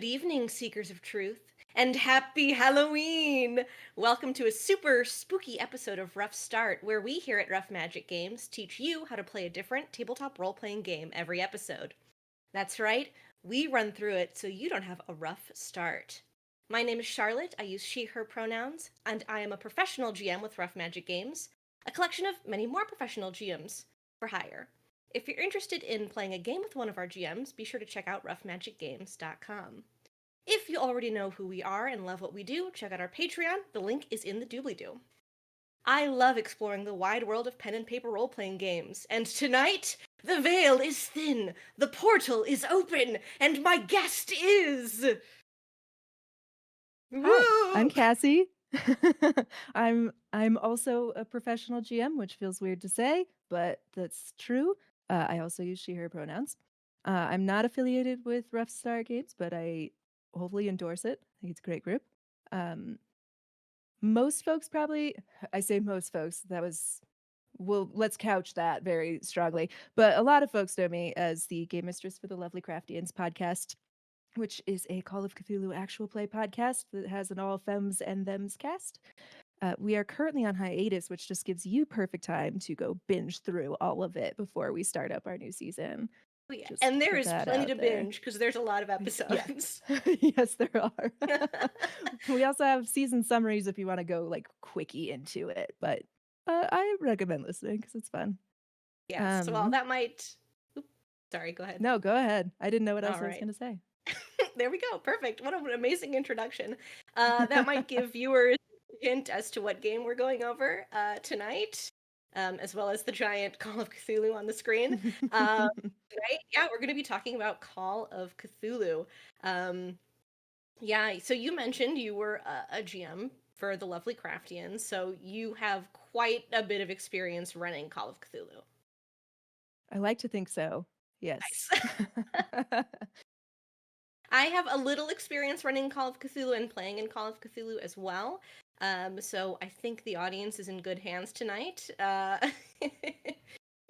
Good evening, Seekers of Truth, and happy Halloween! Welcome to a super spooky episode of Rough Start, where we here at Rough Magic Games teach you how to play a different tabletop role-playing game every episode. That's right, we run through it so you don't have a rough start. My name is Charlotte, I use she, her pronouns, and I am a professional GM with Rough Magic Games, a collection of many more professional GMs for hire. If you're interested in playing a game with one of our GMs, be sure to check out roughmagicgames.com. If you already know who we are and love what we do, check out our Patreon. The link is in the doobly-doo. I love exploring the wide world of pen and paper role-playing games, and tonight, the veil is thin, the portal is open, and my guest is... Hi, I'm Woo! Cassie. I'm also a professional GM, which feels weird to say, but that's true. I also use she/her pronouns. I'm not affiliated with Rough Star Games, but I hopefully endorse it. I think it's a great group. Um, Most folks probably, I say most folks, well, let's couch that very strongly. But a lot of folks know me as the game mistress for the Lovely Craftians podcast, which is a Call of Cthulhu actual play podcast that has an all femmes and thems cast. We are currently on hiatus, which just gives you perfect time to go binge through all of it before we start up our new season. Oh, yeah. Just And there put is that plenty out to there. binge, because there's a lot of Yeah. episodes. Yes, there are. We also have season summaries if you want to go like quickie into it, but I recommend listening because it's fun. Yes, well, Um, that might... Oop, sorry, go ahead. no, go ahead. I didn't know what else All I was right. going to say. There we go. Perfect. What an amazing introduction. That might give viewers a hint as to what game we're going over tonight, as well as the giant Call of Cthulhu on the screen. Tonight, yeah, we're going to be talking about Call of Cthulhu. Yeah, so you mentioned you were a GM for the Lovely Craftians, so you have quite a bit of experience running Call of Cthulhu. I like to think so. Yes. Nice. I have a little experience running Call of Cthulhu and playing in Call of Cthulhu as well. So I think the audience is in good hands tonight.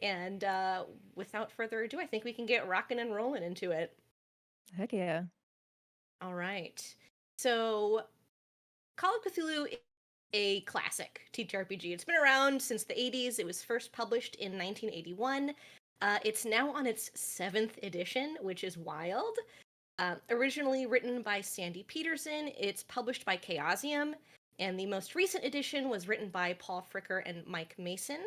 And without further ado, I think we can get rocking and rolling into it. Heck yeah. All right. So Call of Cthulhu is a classic TTRPG. It's been around since the 80s. It was first published in 1981. It's now on its 7th edition, which is wild. Originally written by Sandy Peterson, it's published by Chaosium, and the most recent edition was written by Paul Fricker and Mike Mason.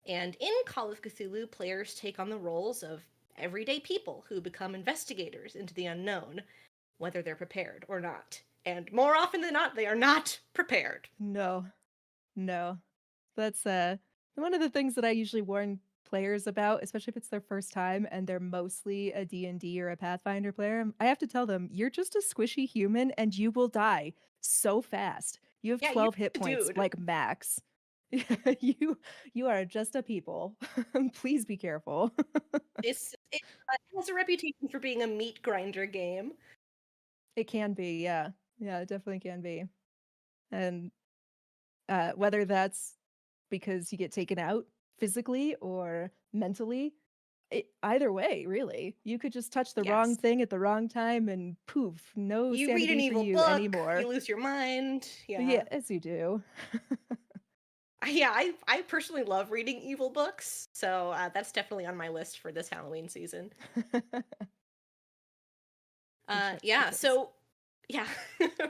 And in Call of Cthulhu, players take on the roles of everyday people who become investigators into the unknown, whether they're prepared or not. And more often than not, they are not prepared. No. No. That's one of the things that I usually warn players about, especially if it's their first time and they're mostly a D&D or a Pathfinder player. I have to tell them, you're just a squishy human and you will die so fast. You have Yeah, you're 12 hit a points dude. like max. You are just a people. Please be careful. It has a reputation for being a meat grinder game. It can be, yeah. Yeah, it definitely can be. And whether that's because you get taken out physically or mentally, either way, really. You could just touch the wrong Yes. thing at the wrong time and poof, no You read an sanity for evil you book, anymore. you lose your mind. Yeah. Yes, you do. Yeah, I personally love reading evil books, so that's definitely on my list for this Halloween season. Good choice. Good Yeah, choice. so yeah,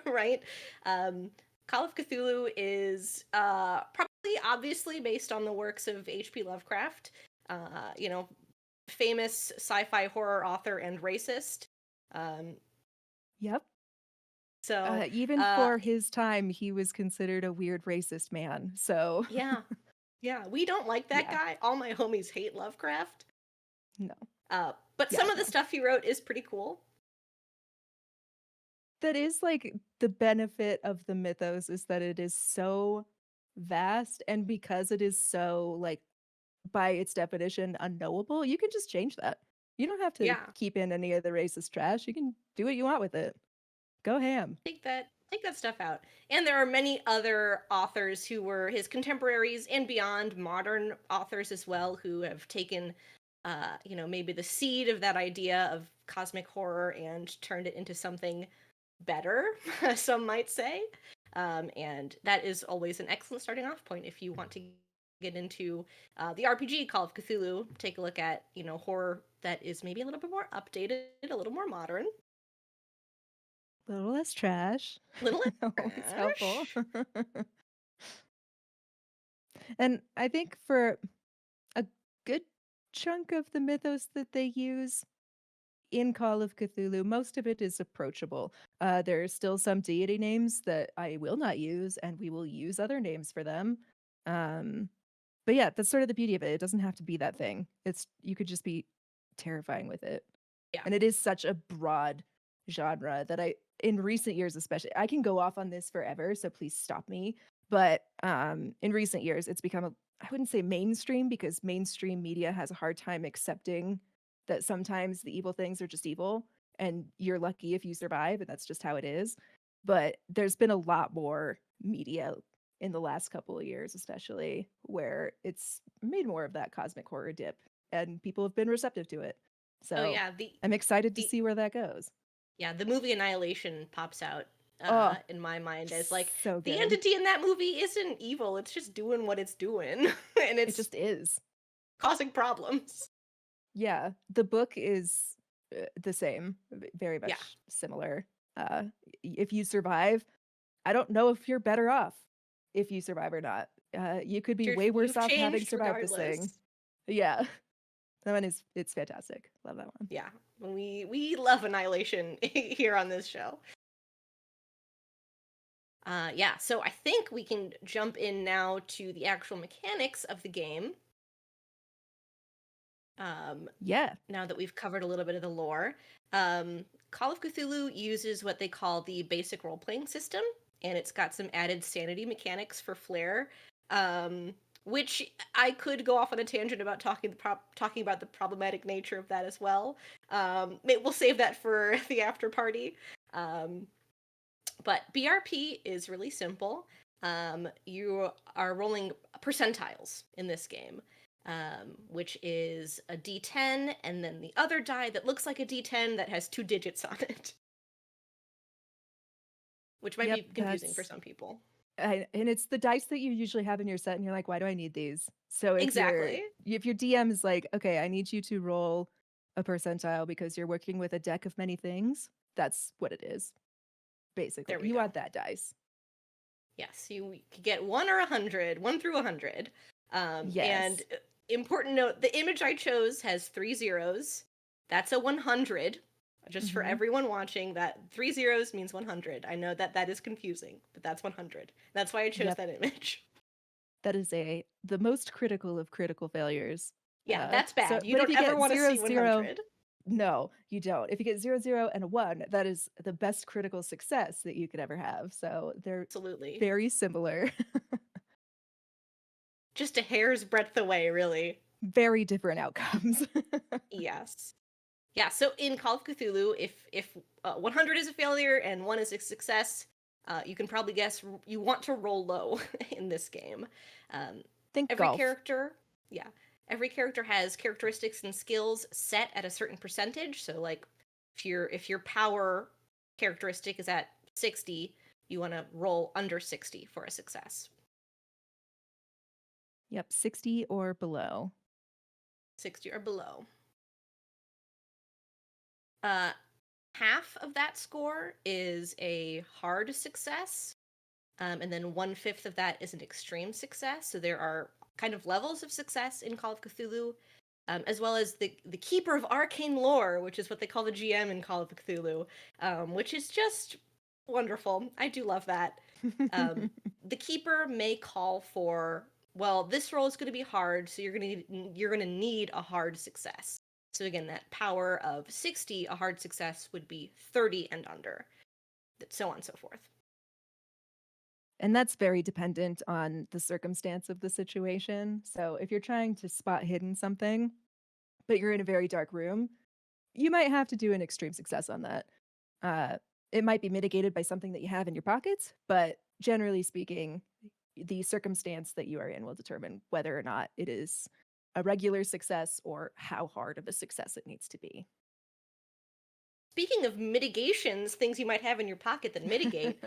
right. Um, Call of Cthulhu is probably obviously based on the works of H.P. Lovecraft, you know, famous sci-fi horror author and racist. Um, Yep. so Even uh, for his time, he was considered a weird racist man. So, yeah, yeah, we don't like that yeah, guy. All my homies hate Lovecraft. no. But Yeah, some of the no. stuff he wrote is pretty cool. That is like the benefit of the mythos is that it is so vast. And because it is so, like, by its definition, unknowable, you can just change that. You don't have to Yeah, keep in any of the racist trash. You can do what you want with it. Go ham. take that stuff out. And there are many other authors who were his contemporaries and beyond, modern authors as well, who have taken maybe the seed of that idea of cosmic horror and turned it into something better, some might say. And that is always an excellent starting off point if you want to get into the RPG Call of Cthulhu. Take a look at, horror that is maybe a little bit more updated, a little more modern. A little less trash. A little less Always helpful. trash. And I think for a good chunk of the mythos that they use in Call of Cthulhu, most of it is approachable. There are still some deity names that I will not use, and we will use other names for them. But yeah, that's sort of the beauty of it. It doesn't have to be that thing. You could just be terrifying with it. Yeah. And it is such a broad genre that in recent years especially, I can go off on this forever, so please stop me. But in recent years, it's become I wouldn't say mainstream, because mainstream media has a hard time accepting that sometimes the evil things are just evil, and you're lucky if you survive, and that's just how it is. But there's been a lot more media in the last couple of years, especially, where it's made more of that cosmic horror dip, and people have been receptive to it. So yeah, I'm excited to see where that goes. Yeah, the movie Annihilation pops out in my mind as like, so the good. entity in that movie isn't evil, it's just doing what it's doing. And It just is. causing problems. Yeah, the book is the same, very much similar. If you survive, I don't know if you're better off if you survive or not. You could be way worse off having survived this thing. Yeah, that one it's fantastic. Love that one. Yeah, we love Annihilation here on this show. Yeah, so I think we can jump in now to the actual mechanics of the game. Yeah. Now that we've covered a little bit of the lore, Call of Cthulhu uses what they call the basic role-playing system, and it's got some added sanity mechanics for flair, which I could go off on a tangent about talking about the problematic nature of that as well. We'll save that for the after party. But BRP is really simple. You are rolling percentiles in this game. Which is a D10, and then the other die that looks like a D10 that has 2 digits on it. Which might be confusing for some people. And it's the dice that you usually have in your set, and you're like, why do I need these? So if your DM is like, okay, I need you to roll a percentile because you're working with a deck of many things, that's what it is. Basically, you want that dice. Yes, you get 1 or 100, 1 through 100. Yes. And important note, the image I chose has 3 zeros. That's a 100. Just for everyone watching, that 3 zeros means 100. I know that is confusing, but that's 100. That's why I chose that image. That is the most critical of critical failures. Yeah, that's bad. You don't ever want to see 100. No, you don't. If you get 0, 0, and a 1, that is the best critical success that you could ever have. So they're absolutely very similar. Just a hair's breadth away, really. Very different outcomes. Yes. Yeah, so in Call of Cthulhu, if 100 is a failure and 1 is a success, you can probably guess you want to roll low in this game. Every character has characteristics and skills set at a certain percentage. So like if your power characteristic is at 60, you want to roll under 60 for a success. Yep, 60 or below. 60 or below. Half of that score is a hard success, and then 1/5 of that is an extreme success. So there are kind of levels of success in Call of Cthulhu, as well as the Keeper of Arcane Lore, which is what they call the GM in Call of Cthulhu, which is just wonderful. I do love that. The Keeper may call for, well, this roll is going to be hard, so you're going to need a hard success. So again, that power of 60, a hard success would be 30 and under, so on and so forth. And that's very dependent on the circumstance of the situation. So if you're trying to spot hidden something, but you're in a very dark room, you might have to do an extreme success on that. It might be mitigated by something that you have in your pockets, but generally speaking, the circumstance that you are in will determine whether or not it is a regular success or how hard of a success it needs to be. Speaking of mitigations, things you might have in your pocket that mitigate,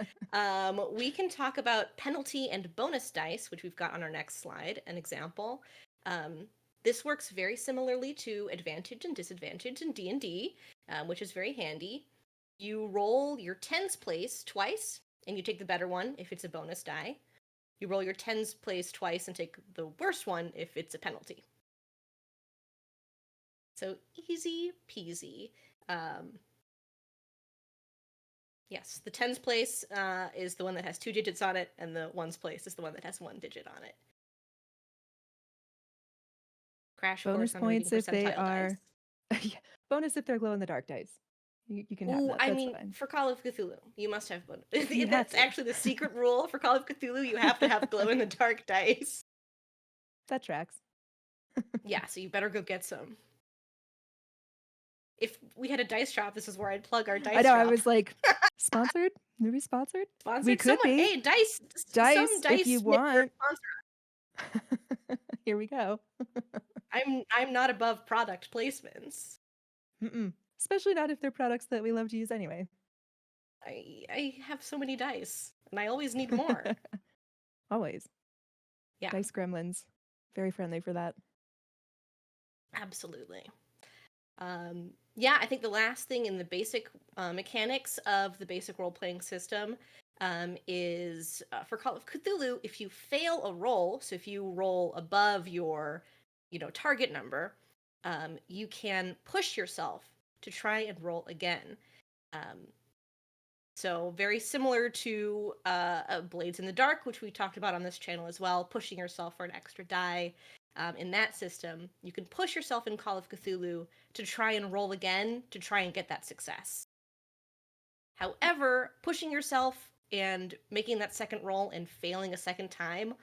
we can talk about penalty and bonus dice, which we've got on our next slide, an example. This works very similarly to advantage and disadvantage in D&D, which is very handy. You roll your tens place twice, and you take the better one if it's a bonus die. You roll your tens place twice and take the worst one if it's a penalty. So easy peasy. Yes, the tens place is the one that has 2 digits on it, and the ones place is the one that has 1 digit on it. Crash bonus course on points reading if they percentile are dice. bonus if they're glow in the dark dice. You can have Ooh, that. I That's mean, fine. for Call of Cthulhu, you must have bonus. You have That's to. actually the secret rule for Call of Cthulhu. You have to have glow in the dark dice. That tracks. Yeah, so you better go get some. If we had a dice shop, this is where I'd plug our dice shop. I know. I was like, sponsored? Maybe sponsored? Sponsored? We could Someone, be. hey, dice. Dice, Some dice if you maker want. sponsor. Here we go. I'm not above product placements. Especially not if they're products that we love to use anyway. I have so many dice, and I always need more. Always. Yeah. Dice gremlins. Very friendly for that. Absolutely. Yeah, I think the last thing in the basic mechanics of the basic role-playing system is for Call of Cthulhu, if you fail a roll, so if you roll above your, target number, you can push yourself to try and roll again. So very similar to Blades in the Dark, which we talked about on this channel as well, pushing yourself for an extra die. In that system, you can push yourself in Call of Cthulhu to try and roll again to try and get that success. However, pushing yourself and making that second roll and failing a second time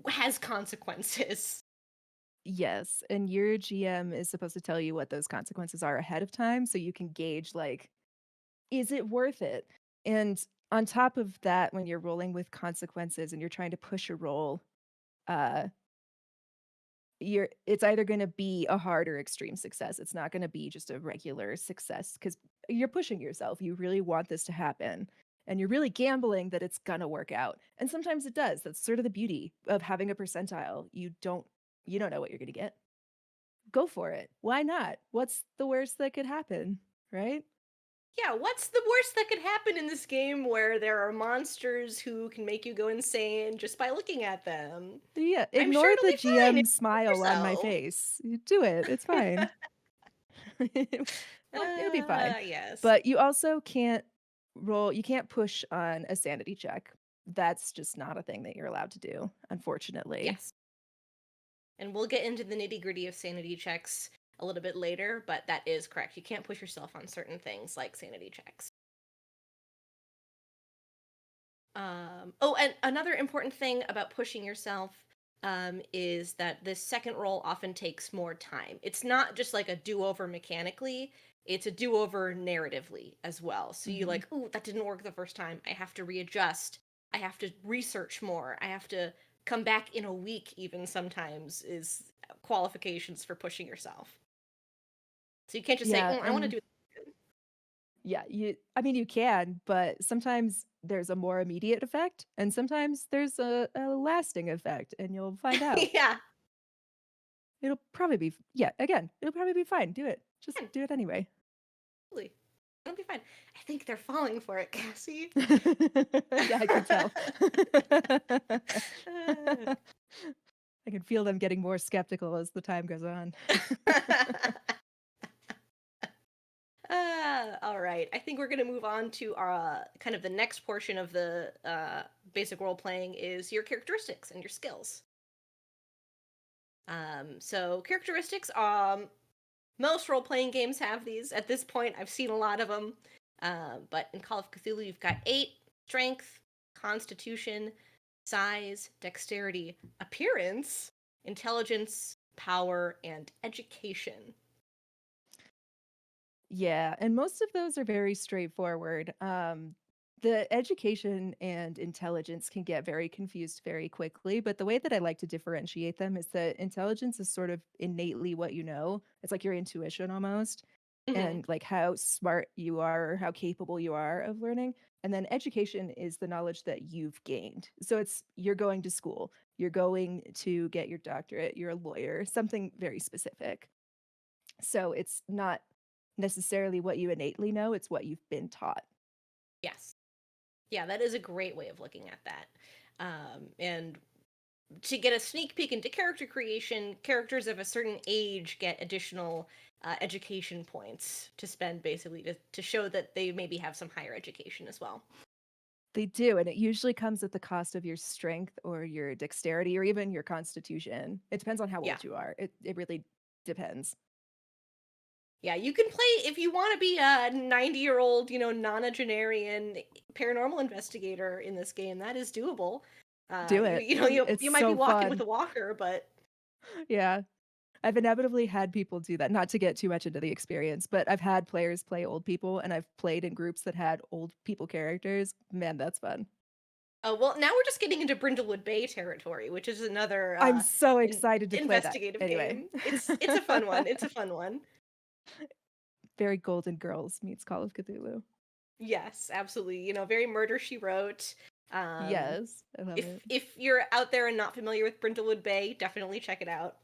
has consequences. Yes, and your GM is supposed to tell you what those consequences are ahead of time so you can gauge, like, is it worth it? And on top of that, when you're rolling with consequences and you're trying to push a roll, it's either going to be a hard or extreme success. It's not going to be just a regular success because you're pushing yourself. You really want this to happen. And you're really gambling that it's going to work out. And sometimes it does. That's sort of the beauty of having a percentile. You don't know what you're going to get. Go for it. Why not? What's the worst that could happen, right? Yeah, what's the worst that could happen in this game where there are monsters who can make you go insane just by looking at them? Yeah, I'm ignore sure it'll the be fine GM if smile on my face. You do it. It's fine. It'll be fine. Yes. But you also can't roll, you can't push on a sanity check. That's just not a thing that you're allowed to do, unfortunately. Yes. And we'll get into the nitty-gritty of sanity checks a little bit later, but that is correct. You can't push yourself on certain things like sanity checks. Oh, and another important thing about pushing yourself is that this second roll often takes more time. It's not just like a do-over mechanically, it's a do-over narratively as well. So you like, ooh, that didn't work the first time. I have to readjust. I have to research more. I have to come back in a week even sometimes is qualifications for pushing yourself. So you can't just say, I want to do it. Yeah, you can, but sometimes there's a more immediate effect and sometimes there's a lasting effect and you'll find out. Yeah. It'll probably be fine. Do it. Just do it anyway. Totally. It'll be fine. I think they're falling for it, Cassie. Yeah, I can tell. I can feel them getting more skeptical as the time goes on. All right. I think we're going to move on to our kind of the next portion of the basic role playing is your characteristics and your skills. So characteristics, most role playing games have these. At this point, I've seen a lot of them. But in Call of Cthulhu, you've got 8: strength, constitution, size, dexterity, appearance, intelligence, power, and education. Yeah, and most of those are very straightforward. The education and intelligence can get very confused very quickly, but the way that I like to differentiate them is that intelligence is sort of innately what you know. It's like your intuition almost, Hmm. and like how smart you are or how capable you are of learning. And then education is the knowledge that you've gained. So it's you're going to school, you're going to get your doctorate, you're a lawyer, something very specific. So it's not necessarily what you innately know, it's what you've been taught. Yes. Yeah, that is a great way of looking at that. And to get a sneak peek into character creation, characters of a certain age get additional education points to spend basically to show that they maybe have some higher education as well. They do, and it usually comes at the cost of your strength or your dexterity or even your constitution. It depends on how Yeah. old you are. It really depends. Yeah, you can play if you want to be a 90-year-old, nonagenarian paranormal investigator in this game. That is doable. Do You it. you know you It's you might be so walking with fun. a walker, but Yeah. I've inevitably had people do that, not to get too much into the experience, but I've had players play old people and I've played in groups that had old people characters. Man, that's fun. well, now we're just getting into Brindlewood Bay territory, which is another I'm so excited to play that. investigative Anyway. game. It's a fun one. It's a fun one. Very Golden Girls meets Call of Cthulhu. Yes, absolutely. Very Murder She Wrote. Um, Yes, I love if it. if you're out there and not familiar with Brindlewood Bay, definitely check it out.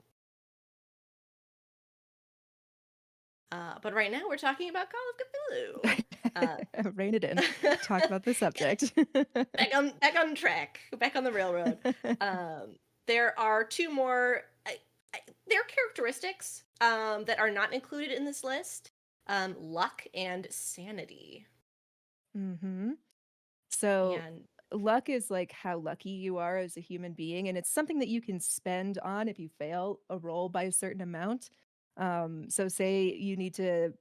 But right now we're talking about Call of Cthulhu. Uh, Rein it in. Talk about the subject. back on track, back on the railroad. Um, there are two more. There are characteristics that are not included in this list: luck and sanity. Mm-hmm. So And luck is like how lucky you are as a human being, and it's something that you can spend on if you fail a roll by a certain amount. So say you need to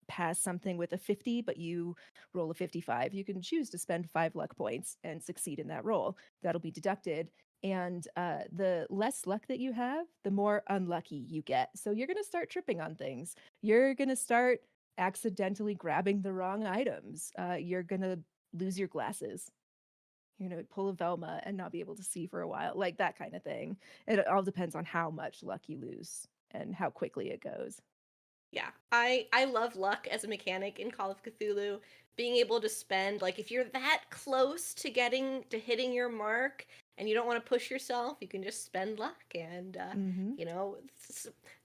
pass something with a 50, but you roll a 55, you can choose to spend 5 luck points and succeed in that roll. That'll be deducted. And the less luck that you have, the more unlucky you get. So you're going to start tripping on things. You're going to start accidentally grabbing the wrong items. You're going to lose your glasses. You're going to pull a Velma and not be able to see for a while, like that kind of thing. It all depends on how much luck you lose and how quickly it goes. yeah, I love luck as a mechanic in Call of Cthulhu. Being able to spend, like, if you're that close to getting to hitting your mark and you don't want to push yourself, you can just spend luck, and Mm-hmm.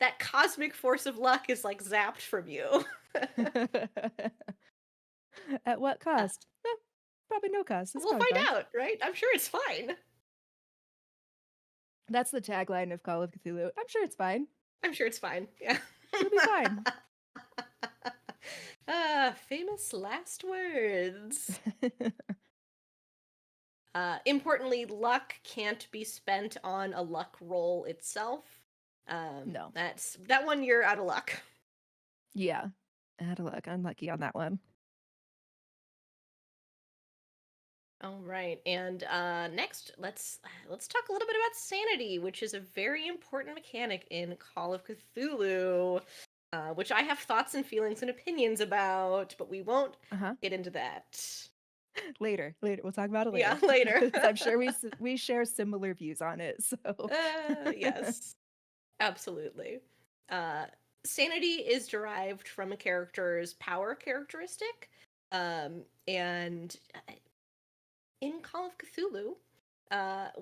that cosmic force of luck is like zapped from you. At what uh, cost? Probably no cost. It's we'll probably find fine. out, right? I'm sure it's fine. That's the tagline of Call of Cthulhu. I'm sure it's fine. I'm sure it's fine. Yeah. It'll be fine. Famous last words. Importantly, luck can't be spent on a luck roll itself. No. That one, you're out of luck. Yeah. Out of luck. Unlucky on that one. All right, and next, let's talk a little bit about sanity, which is a very important mechanic in Call of Cthulhu, which I have thoughts and feelings and opinions about, but we won't Uh-huh. get into that. Later. Later. We'll talk about it Yeah, later. later. I'm sure we share similar views on it. So Yes, absolutely. Uh, sanity is derived from a character's power characteristic, and in Call of Cthulhu,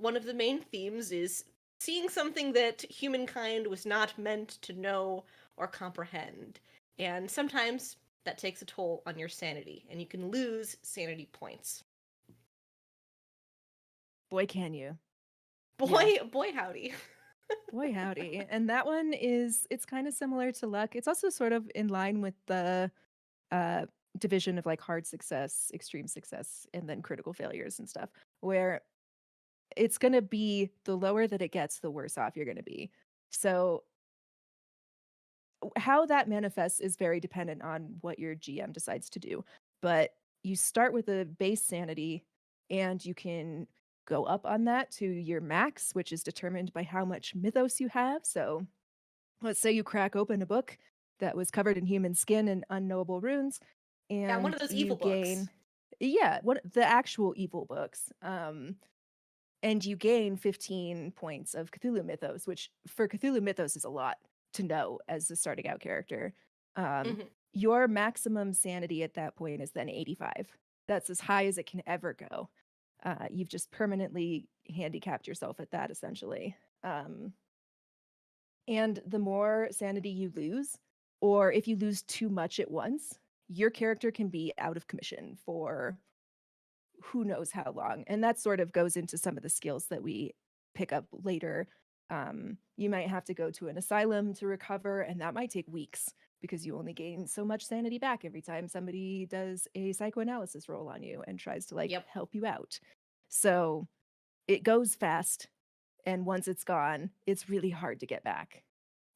one of the main themes is seeing something that humankind was not meant to know or comprehend. And sometimes that takes a toll on your sanity, and you can lose sanity points. boy, can you. Yeah. Boy, howdy. Boy, howdy. And that one it's kind of similar to luck. It's also sort of in line with the uh division of like hard success, extreme success, and then critical failures and stuff, where it's going to be the lower that it gets, the worse off you're going to be. So how that manifests is very dependent on what your GM decides to do. But you start with a base sanity and you can go up on that to your max, which is determined by how much mythos you have. So let's say you crack open a book that was covered in human skin and unknowable runes, Yeah, one and of those you evil books. gain Yeah, the actual evil books. And you gain 15 points of Cthulhu Mythos, which for Cthulhu Mythos is a lot to know as a starting out character. Um, Mhm. your maximum sanity at that point is then 85. That's as high as it can ever go. You've just permanently handicapped yourself at that, essentially. And the more sanity you lose, or if you lose too much at once, your character can be out of commission for who knows how long. And that sort of goes into some of the skills that we pick up later. You might have to go to an asylum to recover, and that might take weeks because you only gain so much sanity back every time somebody does a psychoanalysis roll on you and tries to like Yep. help you out. So it goes fast, and once it's gone, it's really hard to get back.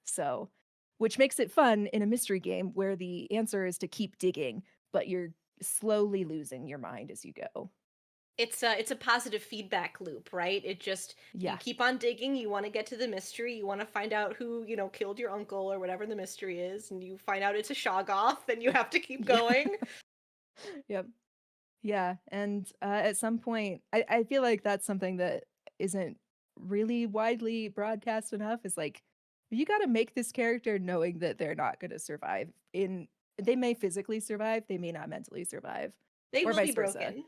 So, which makes it fun in a mystery game where the answer is to keep digging, but you're slowly losing your mind as you go. It's a positive feedback loop, right? It just you Yeah. keep on digging, you want to get to the mystery, you want to find out who, killed your uncle or whatever the mystery is, and you find out it's a Shoggoth, then you have to keep Yeah. going. Yep. Yeah. And at some point, I feel like that's something that isn't really widely broadcast enough is like, you got to make this character knowing that they're not going to survive. They may physically survive, they may not mentally survive, They or will be vice versa. broken.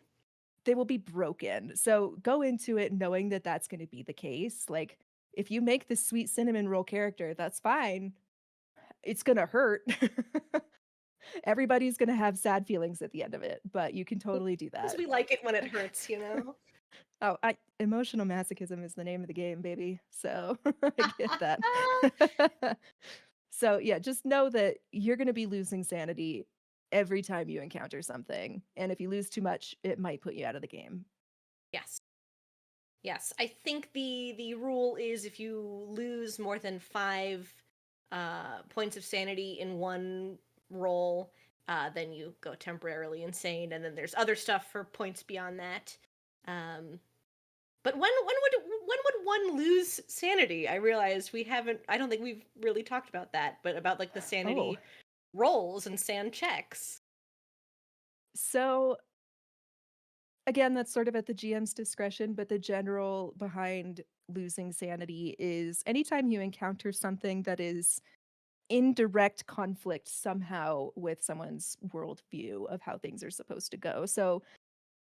They will be broken. So go into it knowing that that's going to be the case. Like, if you make this sweet cinnamon roll character, that's fine. It's going to hurt. Everybody's going to have sad feelings at the end of it, but you can totally do Because that. we like it when it hurts, you know? Oh, emotional masochism is the name of the game, baby. So I get that. So yeah, just know that you're going to be losing sanity every time you encounter something. And if you lose too much, it might put you out of the game. Yes. Yes. I think the rule is if you lose more than 5 points of sanity in one roll, then you go temporarily insane, and then there's other stuff for points beyond that. Um, but when would one lose sanity? I realized we haven't. I don't think we've really talked about that, but about like the Oh, sanity rolls and sand checks. so again, that's sort of at the GM's discretion, but the general behind losing sanity is anytime you encounter something that is in direct conflict somehow with someone's worldview of how things are supposed to go. So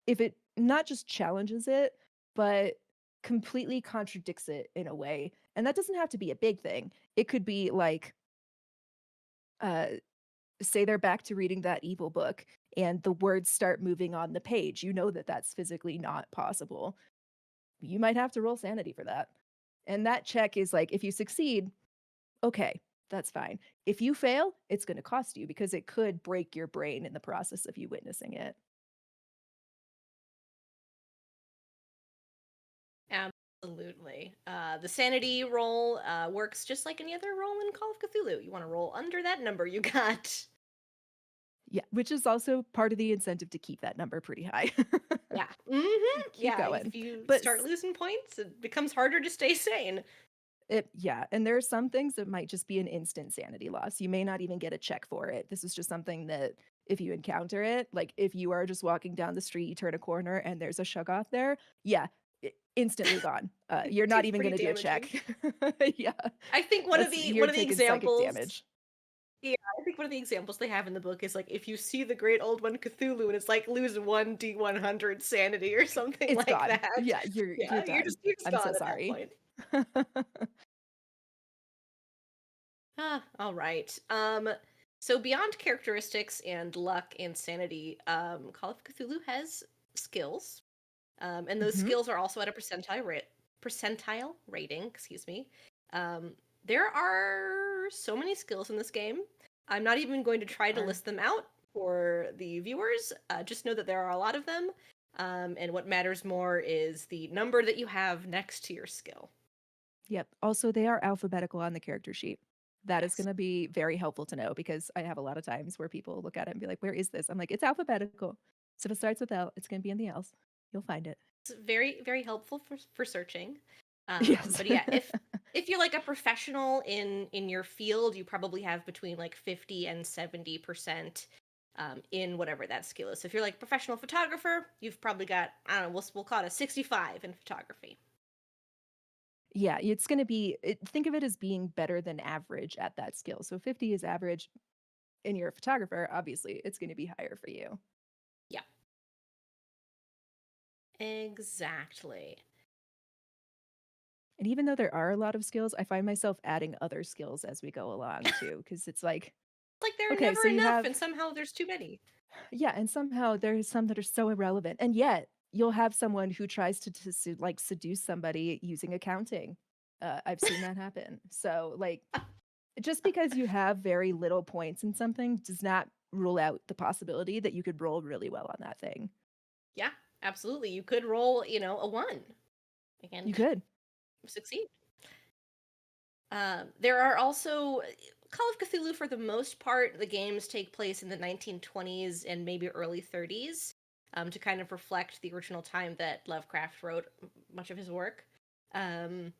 if it not just challenges it, but completely contradicts it in a way, and that doesn't have to be a big thing. It could be like, uh, say they're back to reading that evil book and the words start moving on the page. You know that that's physically not possible. You might have to roll sanity for that. And that check is like, if you succeed, okay, that's fine. If you fail, it's going to cost you because it could break your brain in the process of you witnessing it. Absolutely. The sanity roll works just like any other roll in Call of Cthulhu. You want to roll under that number you got. Yeah, which is also part of the incentive to keep that number pretty high. Yeah. Keep Yeah, going. if you But start losing points, it becomes harder to stay sane. yeah, and there are some things that might just be an instant sanity loss. You may not even get a check for it. This is just something that if you encounter it, like if you are just walking down the street, you turn a corner and there's a Shoggoth there, yeah, instantly gone. You're not Seems even pretty going to do a damaging. check. Yeah, I think that's one you're of the taking psychic examples. damage. Yeah, I think one of the examples they have in the book is like if you see the Great Old One Cthulhu and it's like lose 1d100 sanity or something It's like gone. that. Yeah, you're Yeah, done. you're just I'm so gone at that sorry. point. All right. So beyond characteristics and luck and sanity, Call of Cthulhu has skills. And those Mhm. skills are also at a percentile rating, excuse me. Um, there are so many skills in this game. I'm not even going to try to Are list them out for the viewers. Just know that there are a lot of them. And what matters more is the number that you have next to your skill. Yep. Also, they are alphabetical on the character sheet. That is Yes. going to be very helpful to know because I have a lot of times where people look at it and be like, "Where is this?" I'm like, "It's alphabetical. So if it starts with L, it's going to be in the L's. You'll find it." It's very, very helpful for searching. Yes. But yeah, if you're like a professional in your field, you probably have between like 50 and 70% in whatever that skill is. So if you're like a professional photographer, you've probably got, I don't know, we'll call it a 65 in photography. Yeah, it's going to be, think of it as being better than average at that skill. So 50 is average, and you're a photographer, obviously, it's going to be higher for you. Yeah. Exactly. And even though there are a lot of skills, I find myself adding other skills as we go along too, because it's like, Like there are okay, never so you enough, have, and somehow there's too many. yeah, and somehow there's some that are so irrelevant, and yet you'll have someone who tries to like seduce somebody using accounting. I've seen that happen. So like, just because you have very little points in something does not rule out the possibility that you could roll really well on that thing. Yeah, absolutely. You could roll, a 1 You and could. succeed. There are also Call of Cthulhu. For the most part, the games take place in the 1920s and maybe early 30s, to kind of reflect the original time that Lovecraft wrote much of his work. Um,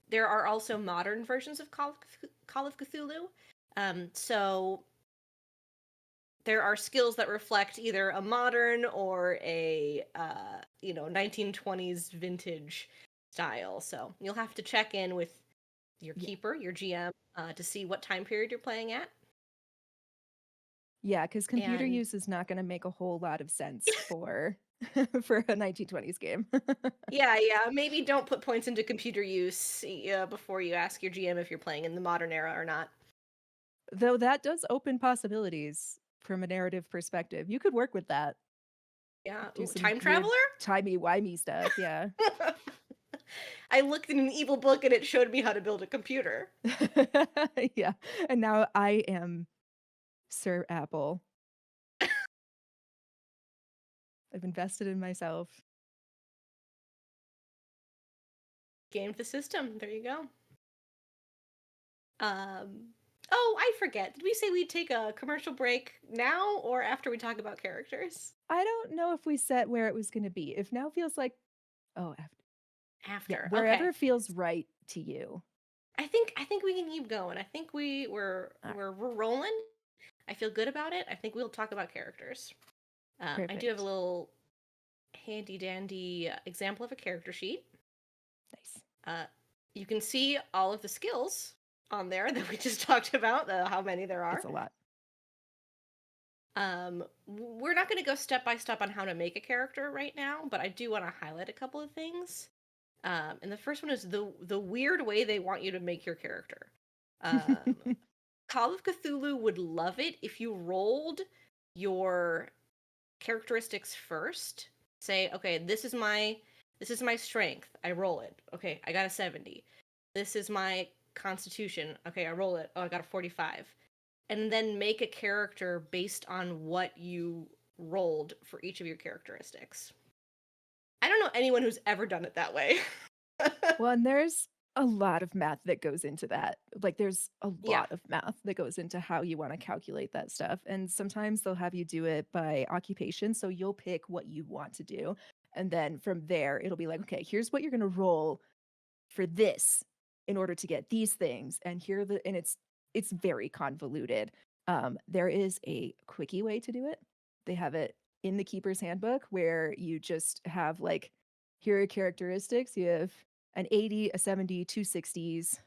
there are also modern versions of Call of Cthulhu. So there are skills that reflect either a modern or a 1920s vintage style. So you'll have to check in with your Yeah. keeper, your GM, to see what time period you're playing at. Yeah, because computer And use is not going to make a whole lot of sense for for a 1920s game. yeah, maybe don't put points into computer use before you ask your GM if you're playing in the modern era or not. Though that does open possibilities from a narrative perspective. You could work with that. Yeah, Do ooh, some time weird traveler. timey-wimey stuff, yeah. I looked in an evil book and it showed me how to build a computer. Yeah. And now I am Sir Apple. I've invested in myself. Gamed the system. There you go. Oh, I forget. Did we say we'd take a commercial break now or after we talk about characters? I don't know if we set where it was going to be. If now feels like, oh, after. Yeah, After. Okay. wherever feels right to you. I think we can keep going. I think we're All right, we're we're rolling. I feel good about it. I think we'll talk about characters. I do have a perfect. little handy dandy example of a character sheet. Nice. Uh, you can see all of the skills on there that we just talked about, how many there It's are. a lot. We're not going to go step by step on how to make a character right now, but I do want to highlight a couple of things. And the first one is the weird way they want you to make your character. Um, Call of Cthulhu would love it if you rolled your characteristics first. Say, okay, this is my strength. I roll it. Okay, I got a 70. This is my constitution. Okay, I roll it. Oh, I got a 45. And then make a character based on what you rolled for each of your characteristics. I don't know anyone who's ever done it that way. Well, and there's a lot of math that goes into that. Like, there's a Yeah. lot of math that goes into how you want to calculate that stuff. And sometimes they'll have you do it by occupation. So you'll pick what you want to do. And then from there, it'll be like, okay, here's what you're going to roll for this in order to get these things. And and it's very convoluted. There is a quickie way to do it. They have it in the Keeper's Handbook where you just have like, here are characteristics. You have an 80, a 70, two 60s.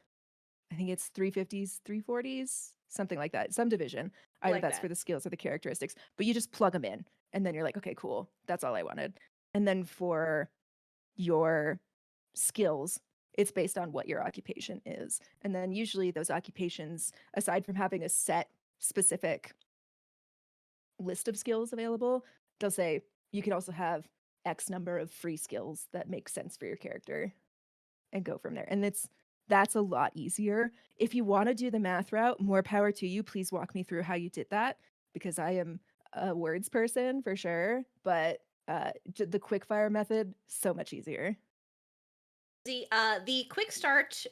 I think it's 350s, 340s, something like that. Some division. I Either like that's for that. the skills or the characteristics, but you just plug them in and then you're like, okay, cool. That's all I wanted. And then for your skills, it's based on what your occupation is. And then usually those occupations, aside from having a set specific list of skills available, they'll say you can also have X number of free skills that make sense for your character and go from there. And that's a lot easier. If you want to do the math route, more power to you. Please walk me through how you did that because I am a words person for sure, but the quickfire method so much easier. The quick start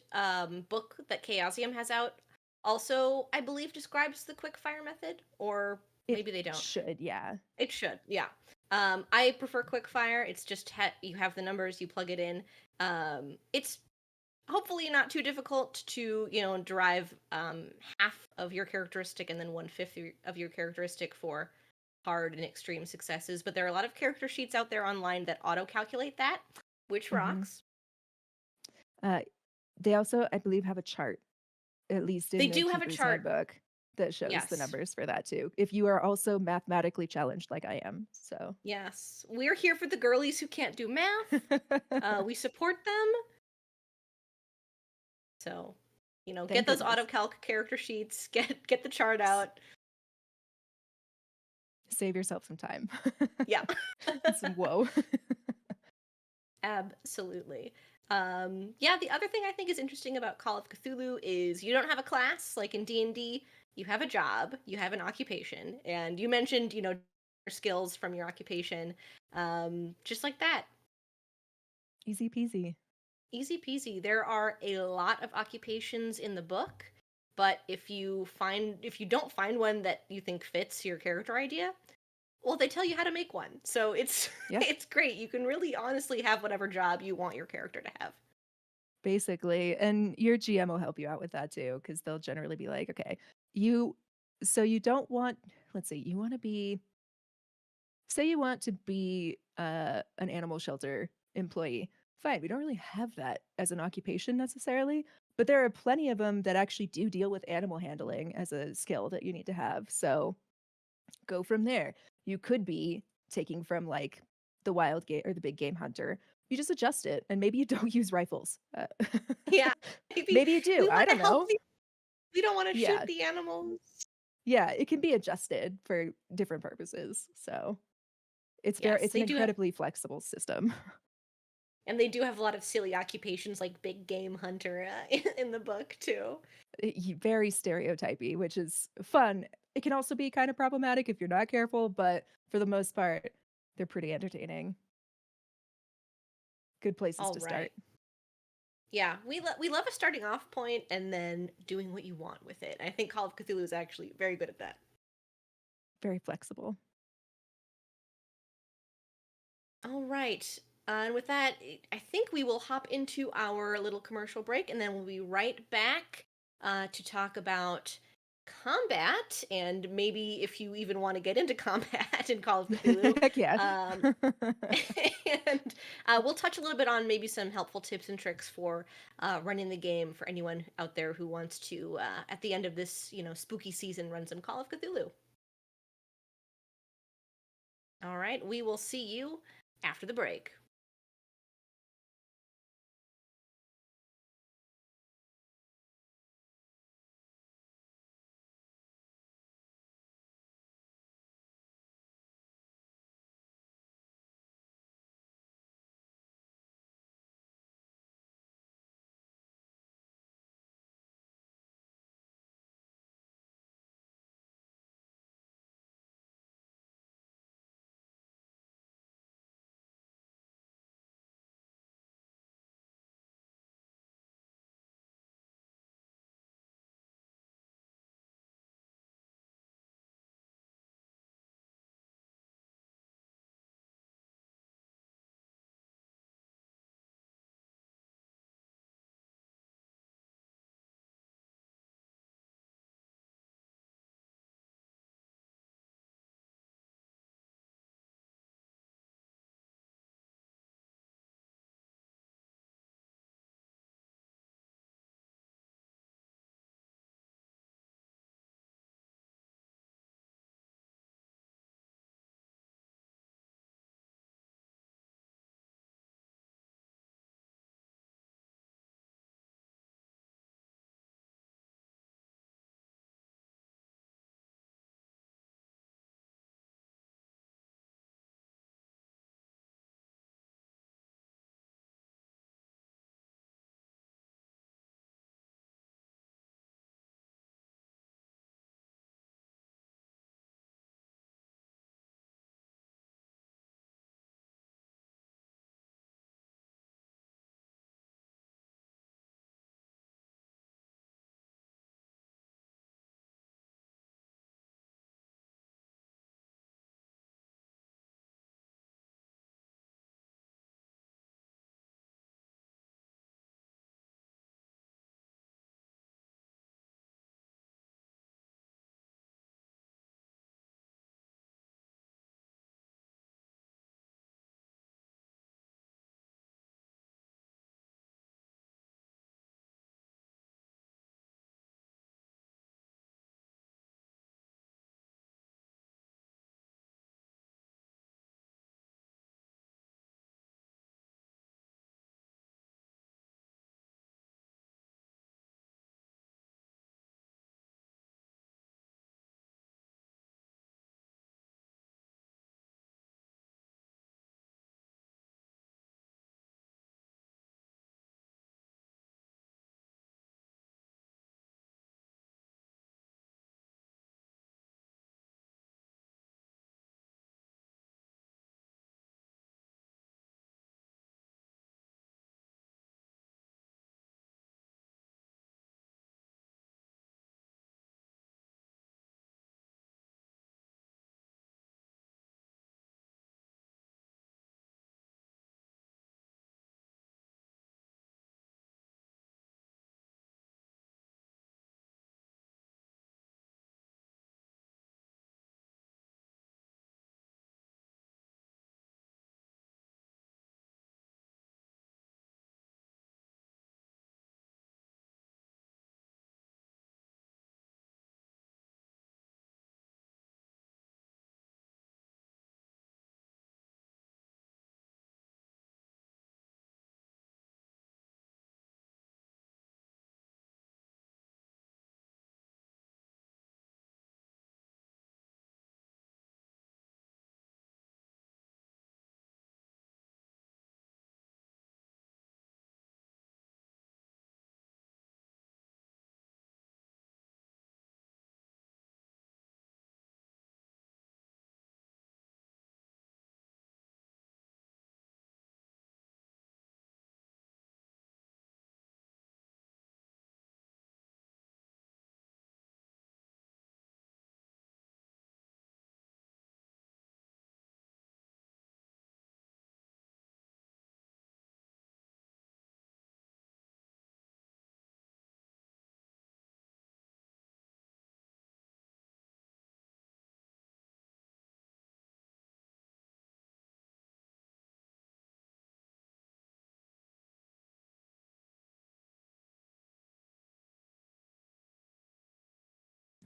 book that Chaosium has out also, I believe, describes the quick fire method, or It maybe they don't. should, yeah. It should, yeah. I prefer quick fire. It's just you have the numbers, you plug it in. It's hopefully not too difficult to derive half of your characteristic and then 1/5 of your characteristic for hard and extreme successes, but there are a lot of character sheets out there online that auto-calculate that, which Mm-hmm. rocks. They also, I believe, have a chart, at least They in the do have a Keeper's chart. Handbook, that shows the Yes. numbers for that too. If you are also mathematically challenged like I am, so. Yes. We're here for the girlies who can't do math. We support them. So, get Thank those goodness. auto-calc character sheets, get the chart out. Save yourself some time. Yeah. Some woe. Absolutely. Yeah, the other thing I think is interesting about Call of Cthulhu is you don't have a class like in D&D. You have a job, you have an occupation, and you mentioned, your skills from your occupation. Just like that. Easy peasy. Easy peasy. There are a lot of occupations in the book, but if you don't find one that you think fits your character idea, well, they tell you how to make one. So it's Yeah, it's great. You can really honestly have whatever job you want your character to have. basically. And your GM will help you out with that too, because they'll generally be like, okay, so you don't want, let's say, you want to be, say you want to be an animal shelter employee. Fine, we don't really have that as an occupation necessarily, but there are plenty of them that actually do deal with animal handling as a skill that you need to have. So go from there. You could be taking from like the wild game or the big game hunter. You just adjust it, and maybe you don't use rifles. Yeah, maybe Maybe you we do. I want to don't help know. the we don't want to shoot Yeah, the animals. yeah. It can be adjusted for different purposes. So Yes, it's an they do have, incredibly flexible system. and they do have a lot of silly occupations like big game hunter in the book too. Very stereotypy, which is fun. It can also be kind of problematic if you're not careful, but for the most part, they're pretty entertaining. Good places All to right. start. Yeah, we love a starting off point and then doing what you want with it. I think Call of Cthulhu is actually very good at that. Very flexible. All right. And with that, I think we will hop into our little commercial break and then we'll be right back to talk about combat and maybe if you even want to get into combat in Call of Cthulhu. Heck yeah. Um, and we'll touch a little bit on maybe some helpful tips and tricks for running the game for anyone out there who wants to, at the end of this, spooky season, run some Call of Cthulhu. All right, we will see you after the break.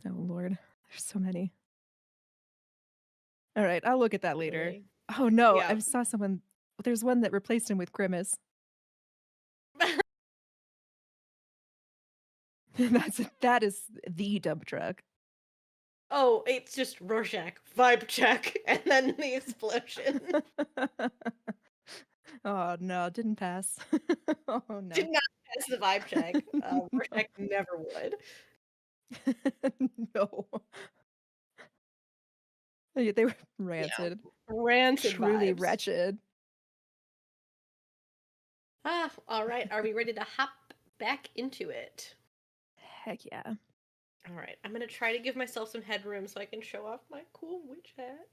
Oh Lord, there's so many. All right, I'll look at that later. Really. Oh no, Yeah. I saw someone. There's one that replaced him with Grimace. That is the dump truck. Oh, it's just Rorschach vibe check, and then the explosion. Oh no, didn't pass. Oh Did no. not pass the vibe check. No. Rorschach never would. No. They were Yeah, rancid. rancid Truly vibes. wretched. All right. Are we ready to hop back into it? Heck yeah. All right. I'm gonna try to give myself some headroom so I can show off my cool witch hat.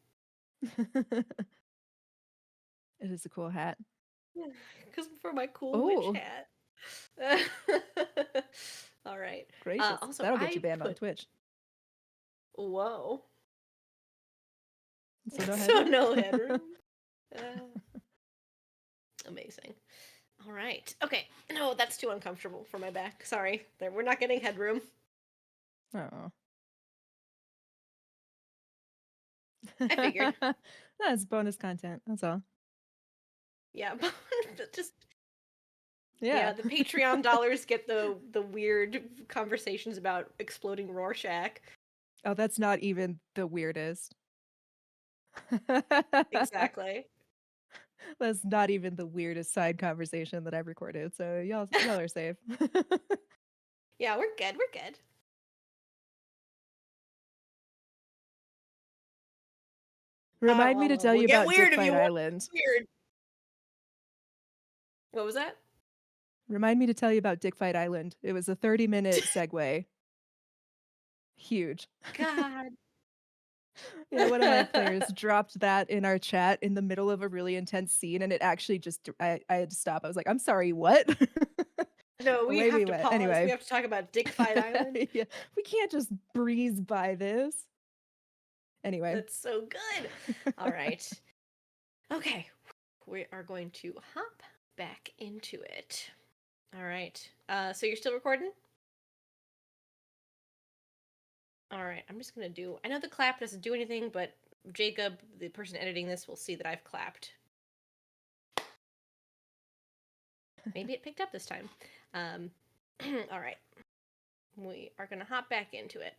It is a cool hat. Because for my cool witch Oh, hat. All right. gracious. Also, That'll get you I banned on put. Twitch. Whoa. So no So headroom? no headroom. Amazing. All right. Okay. No, that's too uncomfortable for my back. Sorry. There, we're not getting headroom. Oh. I figured. That's bonus content. That's all. Yeah, but just Yeah. yeah, the Patreon dollars get the weird conversations about exploding Rorschach. Oh, that's not even the weirdest. Exactly. That's not even the weirdest side conversation that I've recorded. So y'all are safe. Yeah, we're good. We're good. Remind me to Well, tell we'll you get about weird if you Dickfight want Island. weird. What was that? Remind me to tell you about Dickfight Island. It was a 30-minute segue. Huge. God. Yeah, one of my players dropped that in our chat in the middle of a really intense scene, and it actually just I had to stop. I was like, "I'm sorry, what?" No, we Away we have to went. pause. We Anyway, have to talk about Dick Fight Island. yeah, we can't just breeze by this. Anyway, That's so good. All right. Okay. We are going to hop back into it. All right. So you're still recording? All right. I'm just going to do. I know the clap doesn't do anything, but Jacob, the person editing this, will see that I've clapped. Maybe it picked up this time. All right. We are going to hop back into it.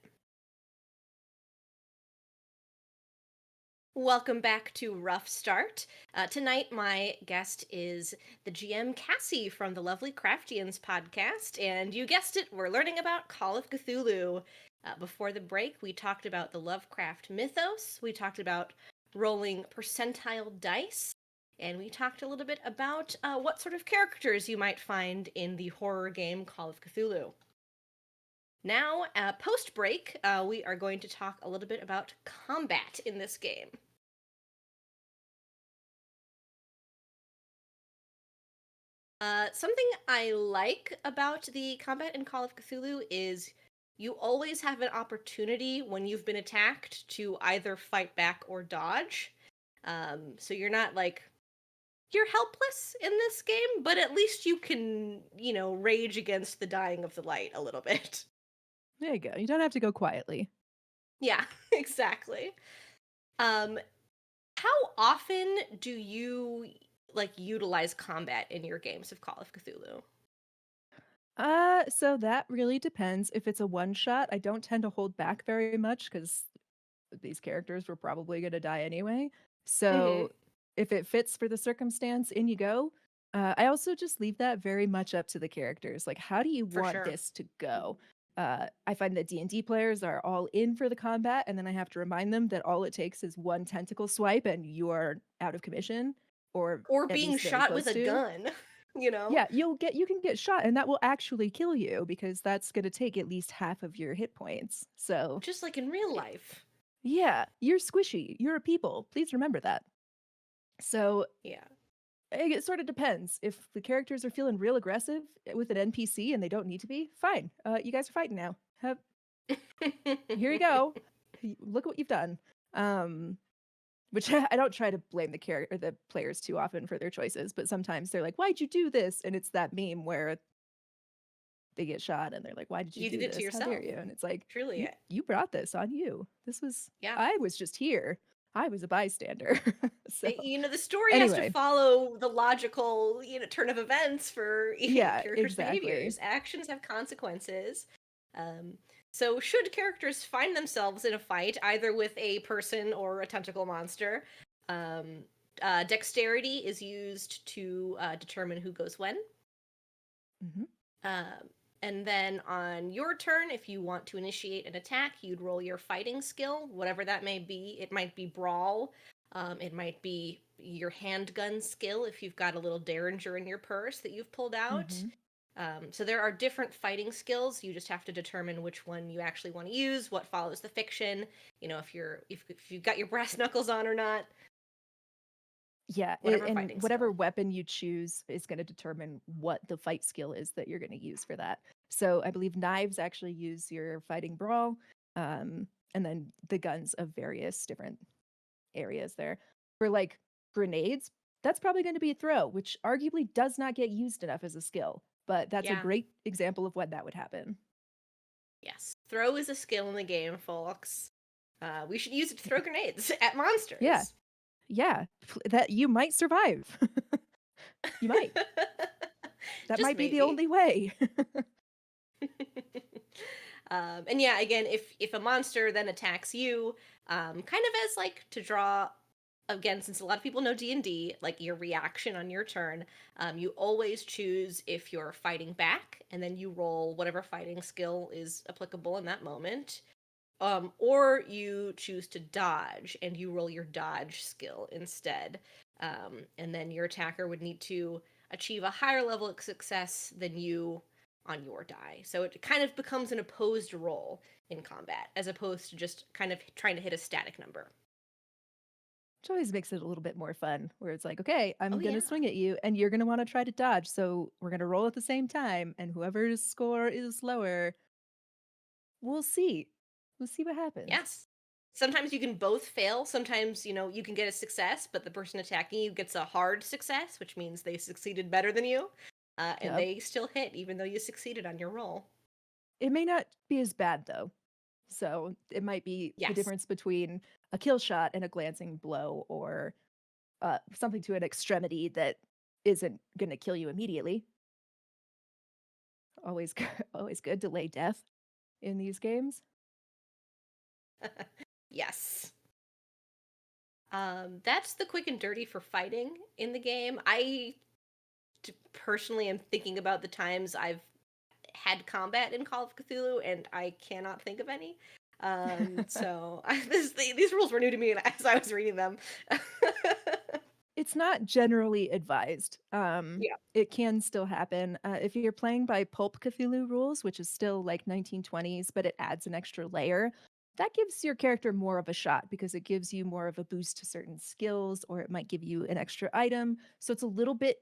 Welcome back to Rough Start. Tonight, my guest is the GM Cassie from the Lovely Craftians podcast, and you guessed it, we're learning about Call of Cthulhu. Before the break, we talked about the Lovecraft mythos, we talked about rolling percentile dice, and we talked a little bit about what sort of characters you might find in the horror game Call of Cthulhu. Now, post break, we are going to talk a little bit about combat in this game. Something I like about the combat in Call of Cthulhu is you always have an opportunity when you've been attacked to either fight back or dodge. So you're not like you're helpless in this game, but at least you can, rage against the dying of the light a little bit. there you go. You don't have to go quietly. Yeah, exactly. Um, how often do you utilize combat in your games of Call of Cthulhu? So that really depends. If it's a one shot, I don't tend to hold back very much because these characters were probably going to die anyway. Mm-hmm. So if it fits for the circumstance, in you go. I also just leave that very much up to the characters. Like, how do you For want sure. this to go? I find that D&D players are all in for the combat, and then I have to remind them that all it takes is one tentacle swipe and you are out of commission, or Or at being least very shot with close a to. gun, you know? Yeah, you can get shot, and that will actually kill you because that's going to take at least half of your hit points. So Just like in real life. yeah, you're squishy. You're a people. Please remember that. So Yeah. it sort of depends. If the characters are feeling real aggressive with an NPC and they don't need to be, fine. You guys are fighting now. Here you go. Look what you've done. Which I don't try to blame the character, the players too often for their choices, but sometimes they're like, "Why'd you do this?" And it's that meme where they get shot and they're like, why did you You did do it to this? How dare yourself. you? And it's like, Truly. you brought this on you. This was, Yeah. I was just here. I was a bystander. So The story has to anyway, follow the logical, turn of events for yeah, characters' exactly. behaviors. Actions have consequences. Um, so should characters find themselves in a fight, either with a person or a tentacle monster, um, dexterity is used to determine who goes when. Hmm. Um, and then on your turn, if you want to initiate an attack, you'd roll your fighting skill, whatever that may be. It might be brawl. It might be your handgun skill if you've got a little derringer in your purse that you've pulled out. Hmm. So there are different fighting skills. You just have to determine which one you actually want to use, what follows the fiction. If you've got your brass knuckles on or not. Yeah, Whatever and fighting whatever skill. weapon you choose is going to determine what the fight skill is that you're going to use for that. So I believe knives actually use your fighting brawl, and then the guns of various different areas there. For like grenades, that's probably going to be a throw, which arguably does not get used enough as a skill, but that's a Yeah. great example of when that would happen. Yes. Throw is a skill in the game, folks. We should use it to throw grenades at Yeah, monsters. yeah, that you might survive. You might. That Just might be the maybe. only way. And yeah, again, if a monster then attacks you, kind of as like to draw again, since a lot of people know D&D, like your reaction on your turn, you always choose if you're fighting back, and then you roll whatever fighting skill is applicable in that moment. Or you choose to dodge and you roll your dodge skill instead. And then your attacker would need to achieve a higher level of success than you on your die. So it kind of becomes an opposed roll in combat, as opposed to just kind of trying to hit a static number. Which always makes it a little bit more fun, where it's like, okay, Oh, I'm going yeah. to swing at you and you're going to want to try to dodge. So we're going to roll at the same time. And whoever's score is lower, we'll see. We'll see what happens. Yes. Sometimes you can both fail. Sometimes, you can get a success, but the person attacking you gets a hard success, which means they succeeded better than you. And Yep. they still hit, even though you succeeded on your roll. It may not be as bad, though. So it might be the Yes. difference between a kill shot and a glancing blow, or something to an extremity that isn't going to kill you immediately. Always, always good to delay death in these games. Yes. That's the quick and dirty for fighting in the game. Personally am thinking about the times I've had combat in Call of Cthulhu, and I cannot think of any. So these rules were new to me as I was reading them. It's not generally advised. Yeah. It can still happen. If you're playing by Pulp Cthulhu rules, which is still like 1920s, but it adds an extra layer, that gives your character more of a shot because it gives you more of a boost to certain skills, or it might give you an extra item. So it's a little bit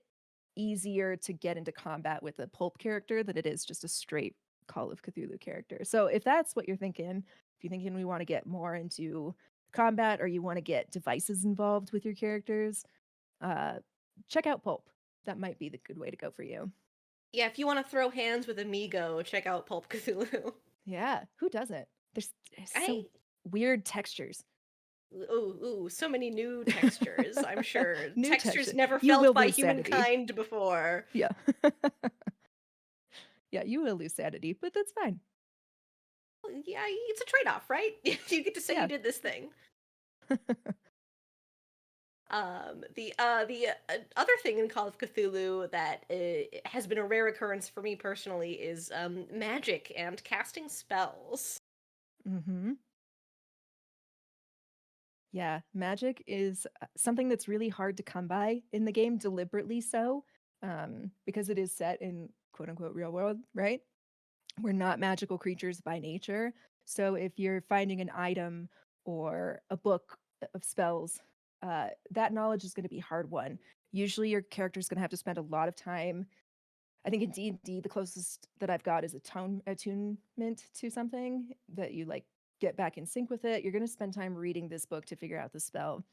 easier to get into combat with a Pulp character than it is just a straight Call of Cthulhu character. So if that's what you're thinking, if you're thinking we want to get more into combat or you want to get devices involved with your characters, uh, check out Pulp. That might be the good way to go for you. Yeah, if you want to throw hands with Amigo, check out Pulp Cthulhu. Yeah, who doesn't? There's so I weird textures. ooh, so many new textures, I'm sure. New Textures texture. never You felt will by lose sanity. humankind before. Yeah. Yeah, you will lose sanity, but that's fine. Yeah, it's a trade-off, right? You get to say you Yeah. did this thing. The other thing in Call of Cthulhu that has been a rare occurrence for me personally is magic and casting spells. Mm-hmm. Yeah, magic is something that's really hard to come by in the game, deliberately so, because it is set in quote unquote real world, right? We're not magical creatures by nature. So if you're finding an item or a book of spells, that knowledge is going to be hard won. Usually your character's going to have to spend a lot of time. I think in D&D, the closest that I've got is attunement to something that you like get back in sync with it. You're going to spend time reading this book to figure out the spell.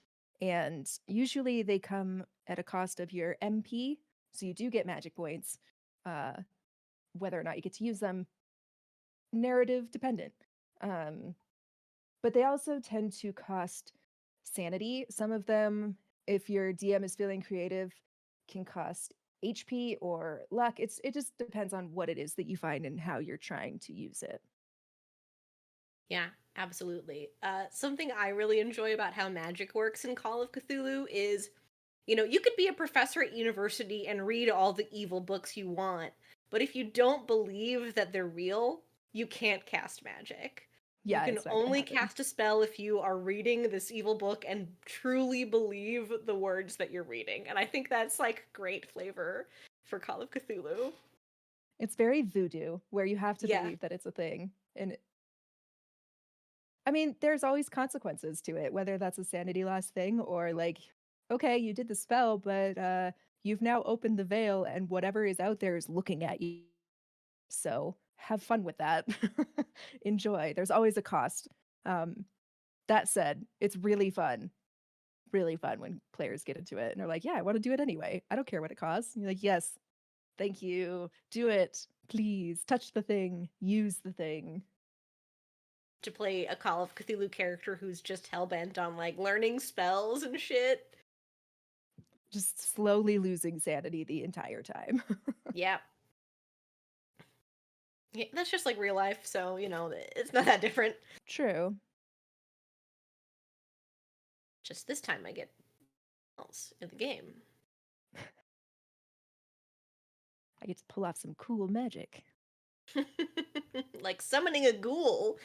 And usually they come at a cost of your MP. So you do get magic points. Uh, whether or not you get to use them, narrative dependent. But they also tend to cost sanity. Some of them, if your DM is feeling creative, can cost HP or luck. It just depends on what it is that you find and how you're trying to use it. Yeah, absolutely. Something I really enjoy about how magic works in Call of Cthulhu is, you could be a professor at university and read all the evil books you want, but if you don't believe that they're real, you can't cast magic. You Yeah, can it's not gonna only happen. cast a spell if you are reading this evil book and truly believe the words that you're reading. And I think that's like great flavor for Call of Cthulhu. It's very voodoo, where you have to Yeah. believe that it's a thing. And I mean, there's always consequences to it, whether that's a sanity loss thing or like, okay, you did the spell, but you've now opened the veil and whatever is out there is looking at you. So have fun with that. Enjoy. There's always a cost. Um, that said, it's really fun when players get into it and are like, yeah, I want to do it anyway. I don't care what it costs. And you're like, yes, thank you. Do it. Please touch the thing, use the thing. To play a Call of Cthulhu character who's just hellbent on like learning spells and shit. Just slowly losing sanity the entire time. Yeah. Yeah, that's just like real life, so it's not that different. True. Just this time I get else in the game. I get to pull off some cool magic. Like summoning a ghoul.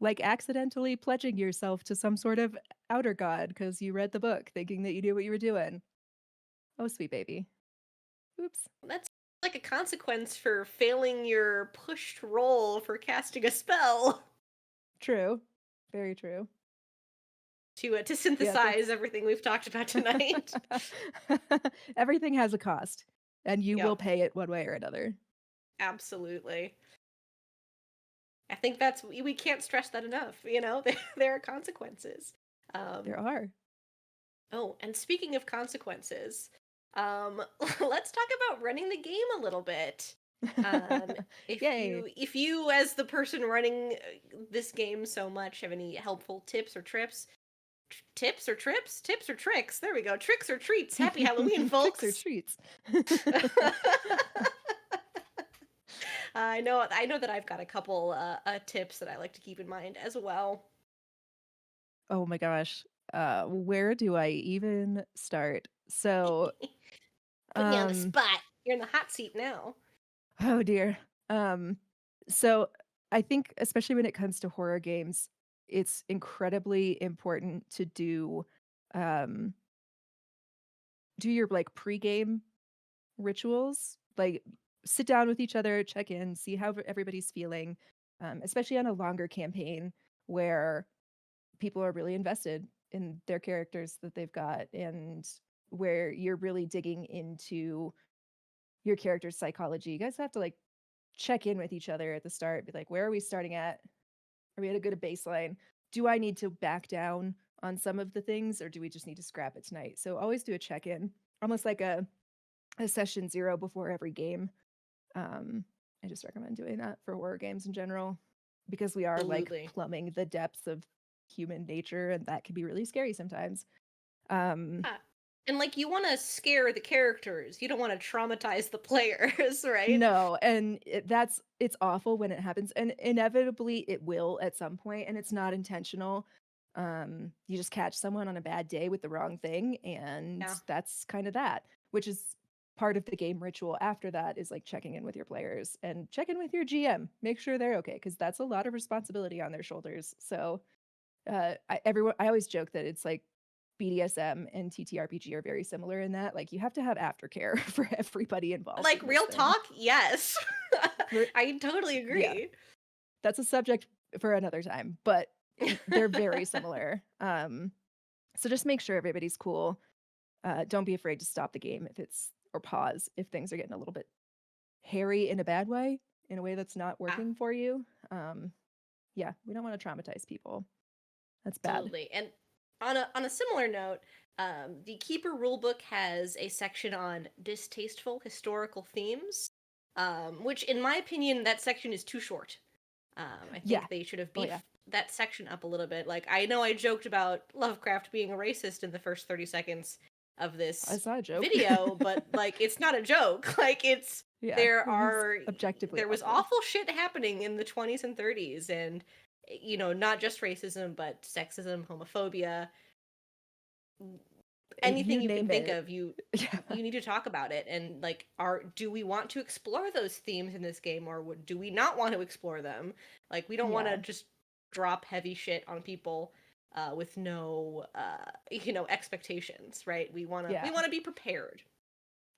Like accidentally pledging yourself to some sort of outer god because you read the book thinking that you knew what you were doing. Oh, sweet baby. Oops. That's like a consequence for failing your pushed roll for casting a spell. True. Very true. To synthesize everything we've talked about tonight. Everything has a cost, and you will Yep. pay it one way or another. Absolutely. I think we can't stress that enough. There are consequences. There are. Oh, and speaking of consequences, let's talk about running the game a little bit. If Yay. you as the person running this game so much have any helpful tips or trips, tips or trips, tips or tricks? There we go. Tricks or treats. Happy Halloween, folks. Tricks or treats. I know that I've got a couple tips that I like to keep in mind as well. Oh my gosh. Where do I even start? So, Putting you on the spot. You're in the hot seat now. oh dear. So I think especially when it comes to horror games, it's incredibly important to um do your like pre-game rituals. Like sit down with each other, check in, see how everybody's feeling, especially on a longer campaign where people are really invested in their characters that they've got and where you're really digging into your character's psychology. You guys have to like check in with each other at the start, be like, where are we starting at? Are we at a good baseline? Do I need to back down on some of the things or do we just need to scrap it tonight? So always do a check-in, almost like a session 0 before every game. I just recommend doing that for horror games in general because we are Absolutely. like plumbing the depths of human nature and that can be really scary sometimes. And like you want to scare the characters. You don't want to traumatize the players, right? No, and it's awful when it happens and inevitably it will at some point and it's not intentional. You just catch someone on a bad day with the wrong thing and Yeah. that's kind of that, which is part of the game ritual after that is like checking in with your players and check in with your GM. Make sure they're okay because that's a lot of responsibility on their shoulders. So I always joke that it's like BDSM and TTRPG are very similar in that like you have to have aftercare for everybody involved. Like real talk, yes. I totally agree. Yeah. That's a subject for another time, but they're very similar. So just make sure everybody's cool. Don't be afraid to stop the game or pause if things are getting a little bit hairy in a bad way, in a way that's not working for you. Yeah, we don't want to traumatize people. That's bad. Absolutely. On a similar note, the Keeper rulebook has a section on distasteful historical themes, which, in my opinion, that section is too short. I Yeah. think they should have Oh beefed yeah. that section up a little bit. Like, I know I joked about Lovecraft being a racist in the first 30 seconds of this It's not a joke. video, but like, it's not a joke. Like, it's Yeah. there He's are objectively there was awful. awful shit happening in the 20s and 30s, and not just racism, but sexism, homophobia, anything You you can name think it. of, you Yeah. need to talk about it. And like, do we want to explore those themes in this game, or do we not want to explore them? Like, we don't want to Yeah. just drop heavy shit on people with no expectations, right? We want Yeah. to be prepared.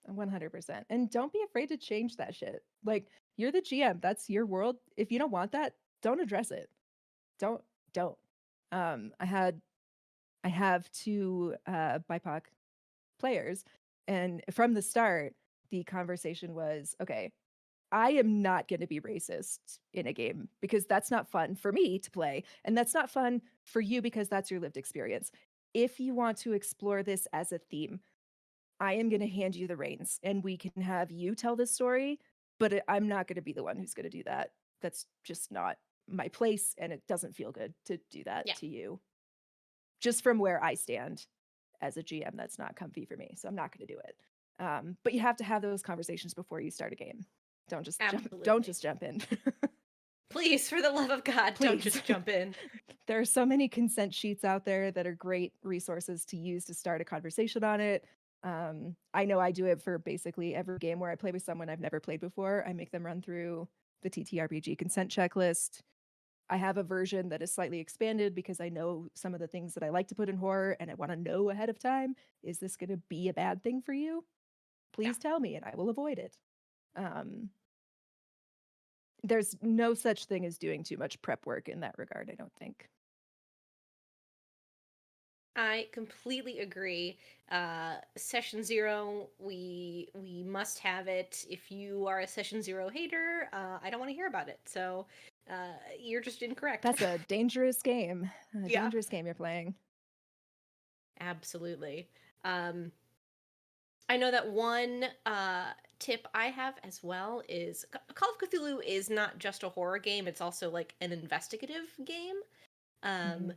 100%. And don't be afraid to change that shit. Like, you're the GM. That's your world. If you don't want that, don't address it. Don't. I have two BIPOC players, and from the start, the conversation was, okay, I am not going to be racist in a game because that's not fun for me to play, and that's not fun for you because that's your lived experience. If you want to explore this as a theme, I am going to hand you the reins and we can have you tell this story, but I'm not going to be the one who's going to do that. That's just not my place, and it doesn't feel good to do that Yeah, to you. Just from where I stand as a GM, that's not comfy for me, so I'm not going to do it. But you have to have those conversations before you start a game. Don't just absolutely. jump in. Please, for the love of God, don't Please. just jump in. There are so many consent sheets out there that are great resources to use to start a conversation on it. I know I do it for basically every game where I play with someone I've never played before. I make them run through the TTRPG consent checklist. I have a version that is slightly expanded because I know some of the things that I like to put in horror and I want to know ahead of time. Is this going to be a bad thing for you? Yeah. Please tell me and I will avoid it. There's no such thing as doing too much prep work in that regard, I don't think. I completely agree. Session zero, we must have it. If you are a session zero hater, I don't want to hear about it. So you're just incorrect. That's a dangerous game. A Yeah, dangerous game you're playing. absolutely. Um, I know that one tip I have as well is Call of Cthulhu is not just a horror game; it's also like an investigative game. Mm-hmm.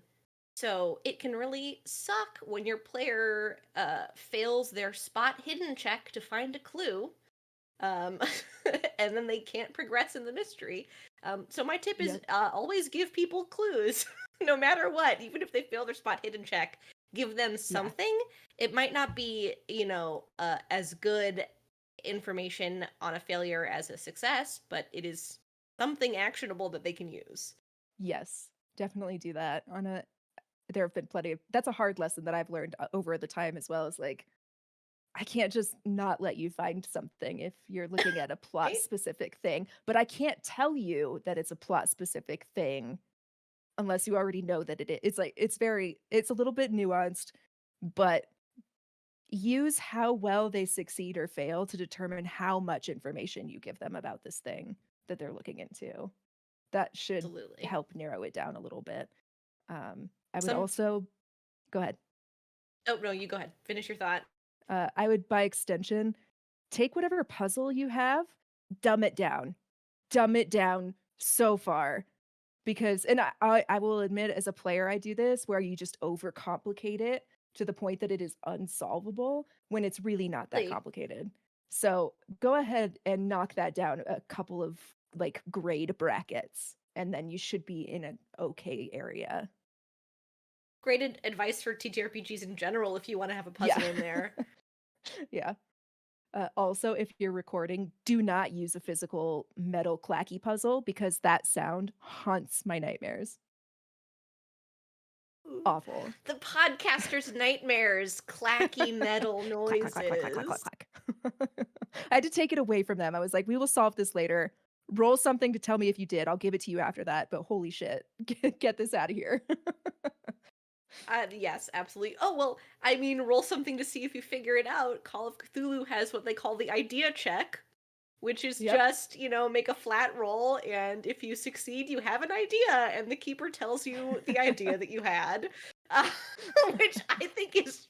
So it can really suck when your player fails their spot hidden check to find a clue, um, and then they can't progress in the mystery. So my tip is Yep. always give people clues, no matter what, even if they fail their spot hidden check. Give them Yeah. something. It might not be, as good information on a failure as a success, but it is something actionable that they can use. Yes. Definitely do that. There have been plenty of that's a hard lesson that I've learned over the time as well as like I can't just not let you find something if you're looking at a plot Right? specific thing, but I can't tell you that it's a plot specific thing unless you already know that it is. It's like it's a little bit nuanced, but use how well they succeed or fail to determine how much information you give them about this thing that they're looking into. That should Absolutely. help narrow it down a little bit. I would Some also go ahead. Oh, no, you go ahead. Finish your thought. I would, by extension, take whatever puzzle you have, dumb it down, dumb it down so far. Because, and I will admit, as a player, I do this where you just overcomplicate it to the point that it is unsolvable when it's really not that Really, complicated. So go ahead and knock that down a couple of like grade brackets, and then you should be in an okay area. great advice for TTRPGs in general if you want to have a Yeah. puzzle in there. Yeah. Also, if you're recording, do not use a physical metal clacky puzzle because that sound haunts my nightmares. Awful. The podcaster's nightmares, clacky metal Clack, clack, clack, clack, clack, clack, clack, noises. clack. I had to take it away from them. I was like, we will solve this later. Roll something to tell me if you did. I'll give it to you after that. But holy shit, get this out of here. Yes, absolutely. Oh, well, I mean, roll something to see if you figure it out. Call of Cthulhu has what they call the idea check, which is Yep. just, make a flat roll, and if you succeed, you have an idea, and the keeper tells you the idea that you had. which I think is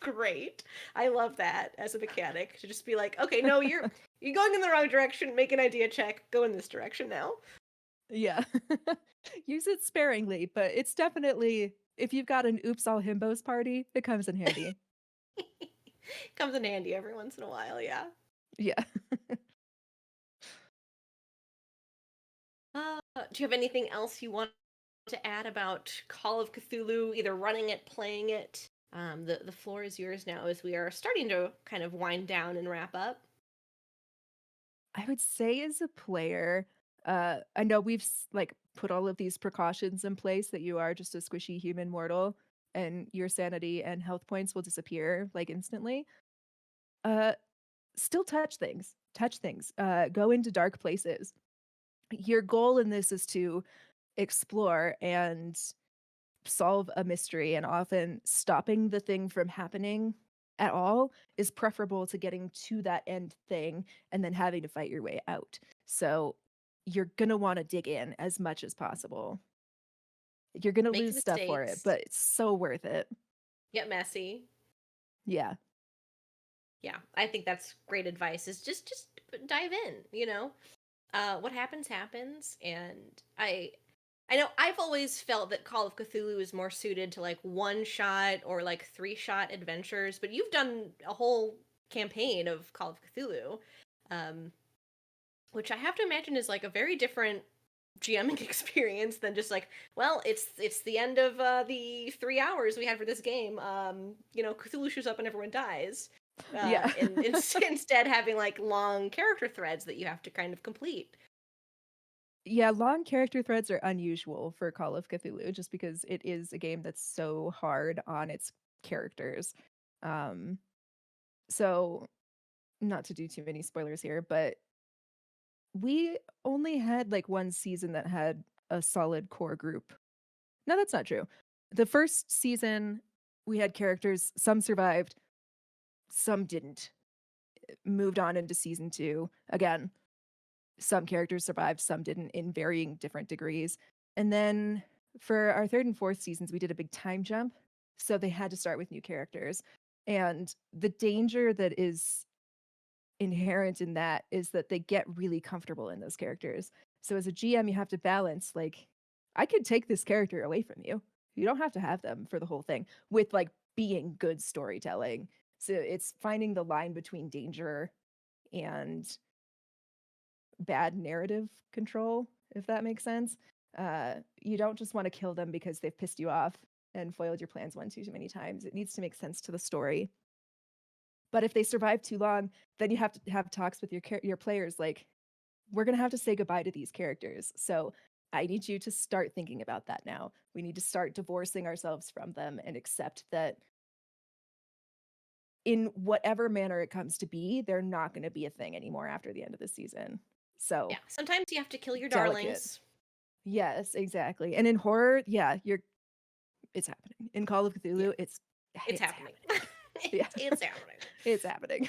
great. I love that as a mechanic to just be like, okay, no, you're going in the wrong direction. Make an idea check. Go in this direction now. Yeah. Use it sparingly, but it's definitely, if you've got an oops all himbos party, it comes in handy. Comes in handy every once in a while, yeah. Yeah. Do you have anything else you want to add about Call of Cthulhu, either running it, playing it? The floor is yours now as we are starting to kind of wind down and wrap up. I would say as a player, I know we've like put all of these precautions in place that you are just a squishy human mortal and your sanity and health points will disappear like instantly. Uh, Still touch things. Touch things. Go into dark places. Your goal in this is to explore and solve a mystery, and often stopping the thing from happening at all is preferable to getting to that end thing and then having to fight your way out. So you're going to want to dig in as much as possible. You're going to Make lose stuff for it, mistakes. but it's so worth it. Get messy. Yeah. Yeah, I think that's great advice. Is just dive in. What happens happens, and I know I've always felt that Call of Cthulhu is more suited to like one shot or like 3-shot adventures, but you've done a whole campaign of Call of Cthulhu, um, which I have to imagine is like a very different GMing experience than just like, well, it's the end of the 3 hours we had for this game. Cthulhu shows up and everyone dies. Yeah. And instead having like long character threads that you have to kind of complete. Yeah, long character threads are unusual for Call of Cthulhu just because it is a game that's so hard on its characters. Um, so not to do too many spoilers here, but we only had like one season that had a solid core group. No, that's not true. The first season, we had characters, some survived, some didn't. Moved on into season two. Again, some characters survived, some didn't in varying different degrees. And then for our third and fourth seasons, we did a big time jump. So they had to start with new characters. And the danger that is inherent in that is that they get really comfortable in those characters. So as a GM, you have to balance like, I could take this character away from you. You don't have to have them for the whole thing with like being good storytelling. So it's finding the line between danger and bad narrative control, if that makes sense. You don't just want to kill them because they've pissed you off and foiled your plans one too many times. It needs to make sense to the story. But if they survive too long, then you have to have talks with your players like, we're going to have to say goodbye to these characters. So I need you to start thinking about that now. We need to start divorcing ourselves from them and accept that in whatever manner it comes to be, they're not going to be a thing anymore after the end of the season. So Yeah, sometimes you have to kill your delicate. darlings. Yes, exactly. And in horror, yeah, it's happening. In Call of Cthulhu, Yeah, it's happening. Yeah. It's happening. It's happening.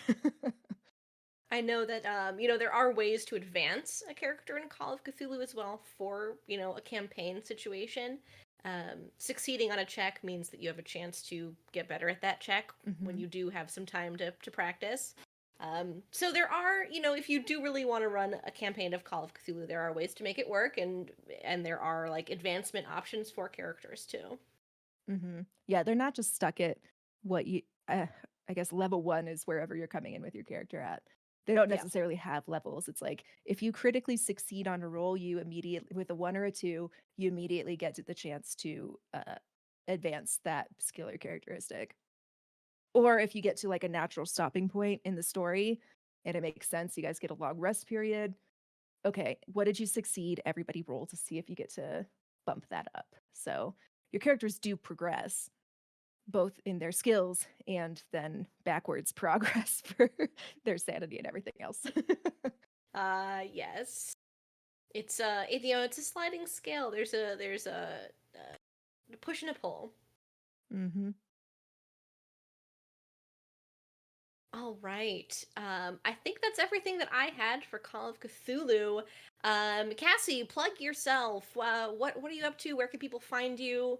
I know that there are ways to advance a character in Call of Cthulhu as well for, a campaign situation. Succeeding on a check means that you have a chance to get better at that check when you do have some time to practice. So there are, if you do really want to run a campaign of Call of Cthulhu, there are ways to make it work, and there are like advancement options for characters too. Yeah, they're not just stuck at what you I guess level 1 is wherever you're coming in with your character at. They don't Yeah. necessarily have levels. It's like if you critically succeed on a roll, you immediately, with a 1 or a 2, you immediately get to the chance to advance that skill or characteristic. Or if you get to like a natural stopping point in the story and it makes sense, you guys get a long rest period. Okay, what did you succeed? Everybody roll to see if you get to bump that up. So your characters do progress both in their skills and then backwards progress for their sanity and everything else. Yes. It's it's a sliding scale. There's a push and a pull. Mm-hmm. All right. I think that's everything that I had for Call of Cthulhu. Cassie, plug yourself. What are you up to? Where can people find you?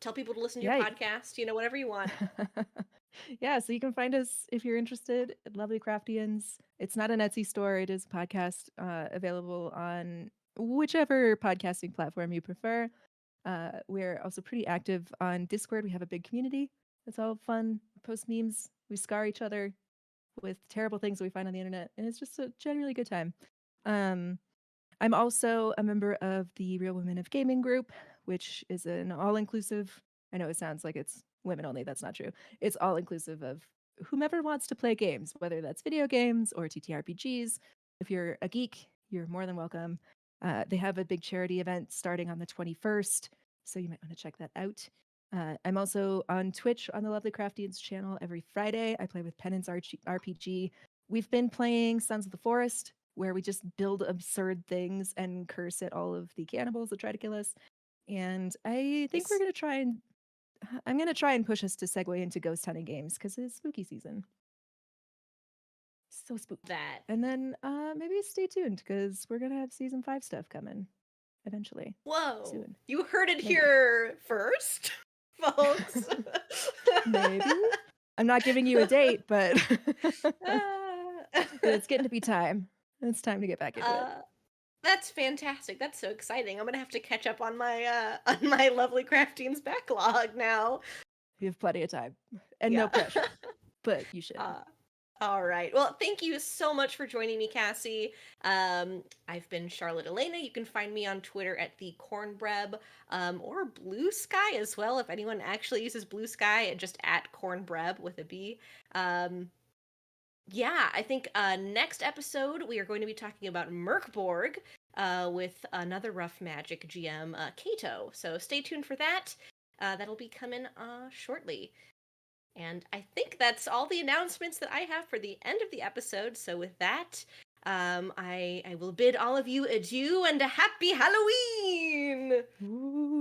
Tell people to listen to your Yeah. podcast, you know, whatever you want. Yeah, so you can find us if you're interested at Lovely Craftians. It's not an Etsy store, it is a podcast available on whichever podcasting platform you prefer. We're also pretty active on Discord. We have a big community. It's all fun. We post memes. We scar each other with terrible things that we find on the internet, and it's just a generally good time. Um, I'm also a member of the Real Women of Gaming group, which is an all-inclusive. I know it sounds like it's women only. That's not true. It's all-inclusive of whomever wants to play games, whether that's video games or TTRPGs. If you're a geek, you're more than welcome. They have a big charity event starting on the 21st, so you might want to check that out. I'm also on Twitch on the Lovely Craftians channel every Friday. I play with Penance RPG. We've been playing Sons of the Forest, where we just build absurd things and curse at all of the cannibals that try to kill us. And I think I'm going to try and push us to segue into ghost hunting games because it's spooky season. So spooky. That. And then maybe stay tuned because we're going to have season 5 stuff coming eventually. Whoa. Soon. You heard it Maybe. here first, folks. Maybe. I'm not giving you a date, but it's getting to be time. It's time to get back into it. That's fantastic. That's so exciting. I'm gonna have to catch up on my Lovely Craftians backlog now. You have plenty of time and no pressure, but you should. All right. Well, thank you so much for joining me, Cassie. I've been Charlotte Elena. You can find me on Twitter at the Cornbreb, or Blue Sky as well. If anyone actually uses Blue Sky, just at Cornbreb with a B. Yeah, I think next episode we are going to be talking about Merkborg with another Rough Magic GM, Kato. So stay tuned for that. That'll be coming shortly. And I think that's all the announcements that I have for the end of the episode. So with that, I will bid all of you adieu and a happy Halloween! Ooh.